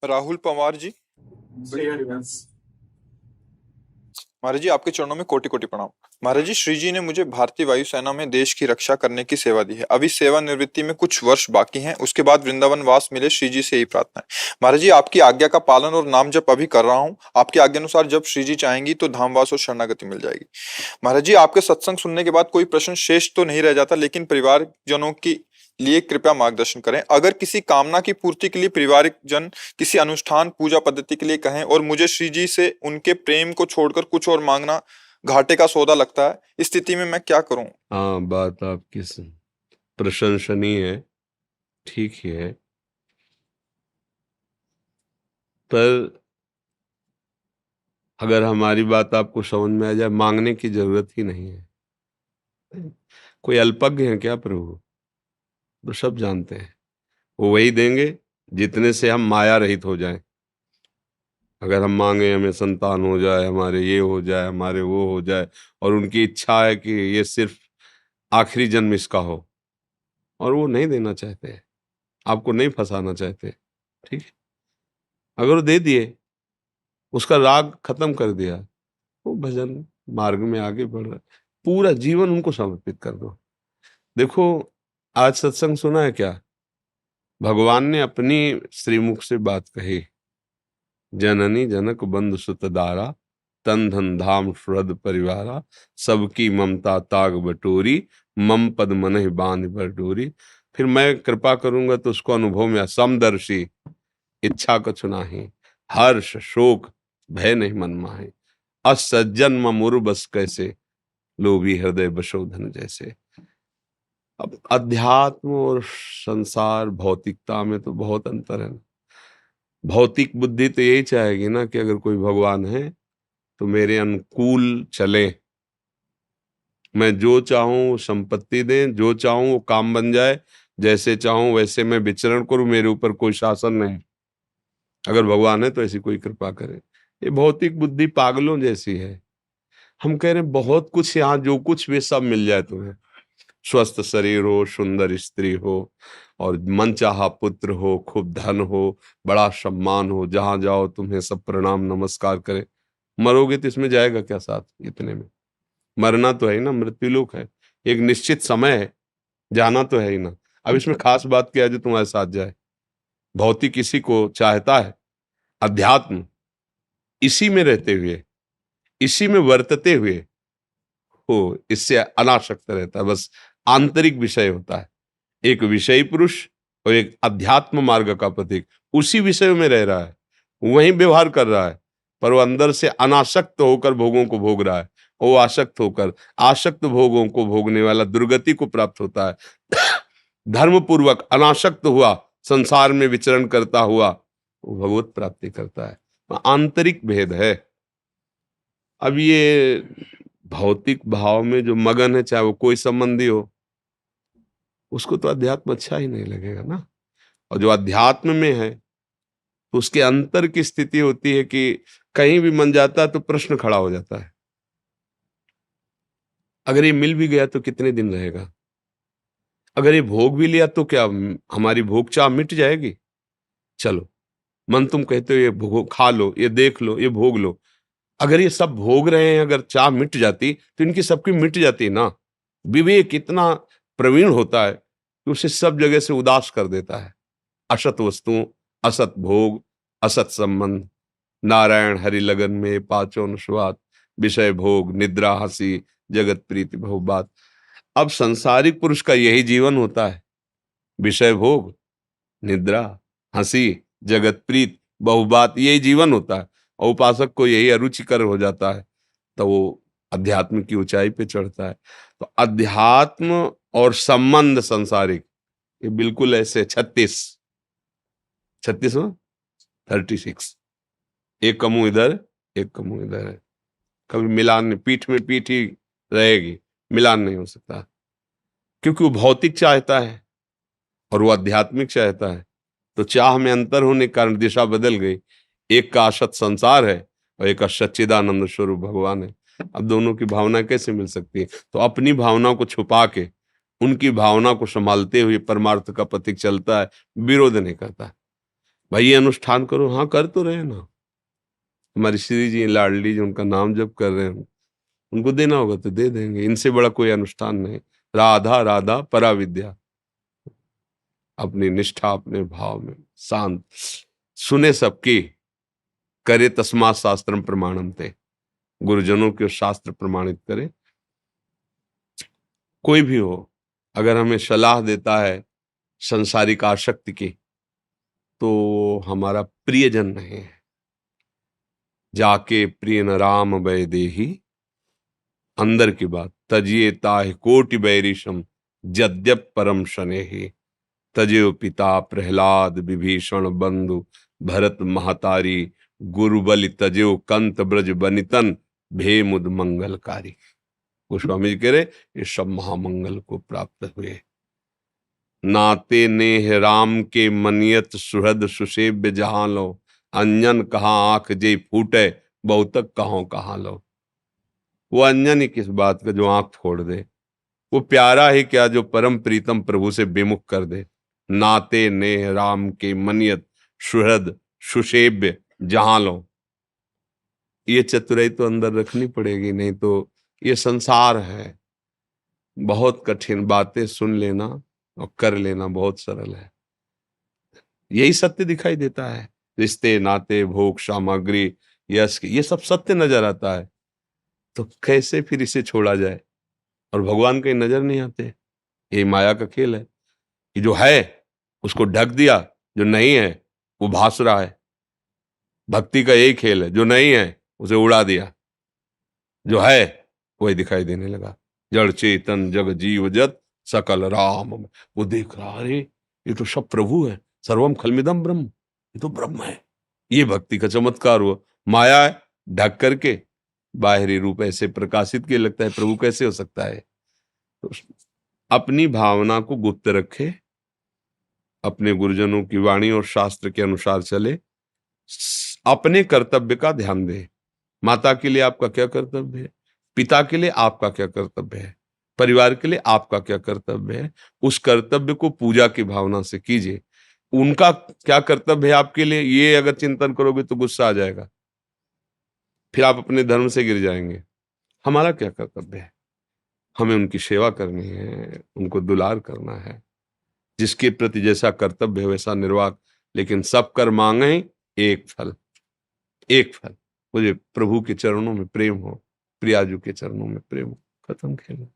राहुल पवार जी। बढ़िया रिवाज। महाराज जी, आपके चरणों में कोटि कोटि प्रणाम। महाराज जी, श्री जी ने मुझे भारतीय वायुसेना में देश की रक्षा करने की सेवा दी है। अभी सेवानिवृत्ति में कुछ वर्ष बाकी हैं, उसके बाद वृंदावन वास मिले, श्री जी से यही प्रार्थना है। महाराज जी, आपकी आज्ञा का पालन और नाम जप अभी कर रहा हूँ। आपकी आज्ञा अनुसार जब श्री जी चाहेंगी तो धामवास और शरणागति मिल जाएगी। महाराज जी, आपके सत्संग सुनने के बाद कोई प्रश्न शेष तो नहीं रह जाता, लेकिन परिवारजनों की लिए कृपया मार्गदर्शन करें। अगर किसी कामना की पूर्ति के लिए परिवारिक जन किसी अनुष्ठान पूजा पद्धति के लिए कहें और मुझे श्री जी से उनके प्रेम को छोड़कर कुछ और मांगना घाटे का सौदा लगता है, इस स्थिति में मैं क्या करूं? हाँ, बात आपकी प्रशंसनीय है, ठीक ही है, पर अगर हमारी बात आपको समझ में आ जाए, मांगने की जरूरत ही नहीं है। कोई अल्पज्ञ है क्या प्रभु? तो सब जानते हैं, वो वही देंगे जितने से हम माया रहित हो जाएं। अगर हम मांगे हमें संतान हो जाए, हमारे ये हो जाए, हमारे वो हो जाए, और उनकी इच्छा है कि ये सिर्फ आखिरी जन्म इसका हो, और वो नहीं देना चाहते, आपको नहीं फंसाना चाहते, ठीक है, अगर वो दे दिए, उसका राग खत्म कर दिया, वो भजन मार्ग में आगे बढ़ रहा है, पूरा जीवन उनको समर्पित कर दो। देखो, आज सत्संग सुना है क्या? भगवान ने अपनी श्रीमुख से बात कही, जननी जनक बंधु सुत दारा, तन धन धाम सुहृद परिवारा, सबकी ममता ताग बटोरी, मम पद मनहि बांध बर डोरी। फिर मैं कृपा करूंगा तो उसको अनुभव में समदर्शी, इच्छा कछु नाही, हर्ष शोक भय नहीं मन माहे, असज्जन ममुर बस कैसे, लोभी हृदय बशोधन जैसे। अब अध्यात्म और संसार भौतिकता में तो बहुत अंतर है ना। भौतिक बुद्धि तो यही चाहेगी ना कि अगर कोई भगवान है तो मेरे अनुकूल चले, मैं जो चाहूं संपत्ति दें, जो चाहूं वो काम बन जाए, जैसे चाहूं वैसे मैं विचरण करूं, मेरे ऊपर कोई शासन नहीं। अगर भगवान है तो ऐसी कोई कृपा करे। ये भौतिक बुद्धि पागलों जैसी है। हम कह रहे हैं बहुत कुछ यहाँ, जो कुछ भी सब मिल जाए तुम्हें, स्वस्थ शरीर हो, सुंदर स्त्री हो, और मनचाहा पुत्र हो, खूब धन हो, बड़ा सम्मान हो, जहां जाओ तुम्हें सब प्रणाम नमस्कार करे। मरोगे तो इसमें जाएगा क्या साथ? इतने में मरना तो है ही ना, मृत्युलोक है, एक निश्चित समय है, जाना तो है ही ना। अब इसमें खास बात क्या है जो तुम्हारे साथ जाए? भौतिक इसी को चाहता है, अध्यात्म इसी में रहते हुए, इसी में वर्तते हुए हो, इससे अनासक्त रहता है, बस आंतरिक विषय होता है। एक विषयी पुरुष और एक अध्यात्म मार्ग का प्रतीक उसी विषय में रह रहा है, वहीं व्यवहार कर रहा है, पर वो अंदर से अनासक्त होकर भोगों को भोग रहा है। वो आसक्त होकर आसक्त भोगों को भोगने वाला दुर्गति को प्राप्त होता है। धर्म पूर्वक अनासक्त हुआ, संसार में विचरण करता हुआ वो भगवत प्राप्ति करता है। आंतरिक भेद है। अब ये भौतिक भाव में जो मगन है, चाहे वो कोई संबंधी हो, उसको तो अध्यात्म अच्छा ही नहीं लगेगा ना। और जो अध्यात्म में है तो उसके अंतर की स्थिति होती है कि कहीं भी मन जाता है तो प्रश्न खड़ा हो जाता है, अगर ये मिल भी गया तो कितने दिन रहेगा? अगर ये भोग भी लिया तो क्या हमारी भोग चाह मिट जाएगी? चलो, मन तुम कहते हो ये भोग खा लो, ये देख लो, ये भोग लो, अगर ये सब भोग रहे हैं, अगर चाह मिट जाती तो इनकी सबकी मिट जाती ना। विवेक इतना प्रवीण होता है कि उसे सब जगह से उदास कर देता है। असत वस्तुओं, असत भोग, असत संबंध, नारायण हरि लगन में पाचों अनुस्वाद, विषय भोग निद्रा हंसी, जगत प्रीति बहुबात। अब संसारिक पुरुष का यही जीवन होता है, विषय भोग निद्रा हंसी जगत प्रीत बहुबात, यही जीवन होता है। और उपासक को यही अरुचिकर हो जाता है तो वो अध्यात्म की ऊंचाई पे चढ़ता है। तो अध्यात्म और संबंध संसारिक, ये बिल्कुल ऐसे 36 में 36, एक कमू इधर एक कमू इधर है, कभी मिलान नहीं, पीठ में पीठ ही रहेगी, मिलान नहीं हो सकता, क्योंकि वो भौतिक चाहता है और वो आध्यात्मिक चाहता है। तो चाह में अंतर होने के कारण दिशा बदल गई। एक का असत संसार है और एक का सच्चिदानंद स्वरूप भगवान है। अब दोनों की भावना कैसे मिल सकती है? तो अपनी भावना को छुपा के उनकी भावना को संभालते हुए परमार्थ का प्रतीक चलता है, विरोध नहीं करता। भाई ये अनुष्ठान करो, हाँ कर तो रहे हैं ना। हमारी श्री जी लाडली जी उनका नाम जप कर रहे हैं, उनको देना होगा तो दे देंगे, इनसे बड़ा कोई अनुष्ठान नहीं। राधा राधा परा विद्या, अपनी निष्ठा अपने भाव में शांत, सुने सबकी, करे तस्मात् शास्त्रम प्रमाणम ते, गुरुजनों के शास्त्र प्रमाणित करे। कोई भी हो, अगर हमें सलाह देता है संसारिक आसक्ति की, तो हमारा प्रियजन नहीं है। जाके प्रिय न राम भय देही, अंदर की बात, तजिए ताहि कोटि बैरिशम, जद्यप परम शनेहि, तजयो पिता प्रहलाद विभीषण बंधु, भरत महतारी, गुरुबलि तजयो कंत ब्रज बनितन, भेमुद मंगलकारी। गोस्वामी जी कह रहे ये सब महामंगल को प्राप्त हुए। नाते नेह राम के मनियत सुहृद सुसेव्य जहां लो, अंजन कहाँ आंख जे फूटे, बहुतक कहाँ कहाँ लो। वो अंजन ही किस बात का जो आंख फोड़ दे, वो प्यारा ही क्या जो परम प्रीतम प्रभु से विमुख कर दे। नाते नेह राम के मनियत सुहृद सुसेव्य जहां लो, ये चतुराई तो अंदर रखनी पड़ेगी, नहीं तो ये संसार है। बहुत कठिन बातें सुन लेना और कर लेना बहुत सरल है। यही सत्य दिखाई देता है, रिश्ते नाते भोग सामग्री यश ये सब सत्य नजर आता है, तो कैसे फिर इसे छोड़ा जाए। और भगवान कहीं नजर नहीं आते। ये माया का खेल है कि जो है उसको ढक दिया, जो नहीं है वो भास रहा है। भक्ति का यही खेल है, जो नहीं है उसे उड़ा दिया, जो है वही दिखाई देने लगा। जड़ चेतन जग जीव जत सकल राम, वो देख रहा, अरे ये तो सब प्रभु है, सर्वम खलमिदम ब्रह्म, ये तो ब्रह्म है। ये भक्ति का चमत्कार हुआ। माया है, ढक करके बाहरी रूप ऐसे प्रकाशित किए, लगता है प्रभु कैसे हो सकता है। तो अपनी भावना को गुप्त रखे, अपने गुरुजनों की वाणी और शास्त्र के अनुसार चले, अपने कर्तव्य का ध्यान दे। माता के लिए आपका क्या कर्तव्य है, पिता के लिए आपका क्या कर्तव्य है, परिवार के लिए आपका क्या कर्तव्य है, उस कर्तव्य को पूजा की भावना से कीजिए। उनका क्या कर्तव्य है आपके लिए, ये अगर चिंतन करोगे तो गुस्सा आ जाएगा, फिर आप अपने धर्म से गिर जाएंगे। हमारा क्या कर्तव्य है, हमें उनकी सेवा करनी है, उनको दुलार करना है। जिसके प्रति जैसा कर्तव्य है वैसा निर्वाह, लेकिन सब कर मांगे एक फल, एक फल। मुझे प्रभु के चरणों में प्रेम हो, प्रियाजू के चरणों में प्रेम हो, खत्म खेल।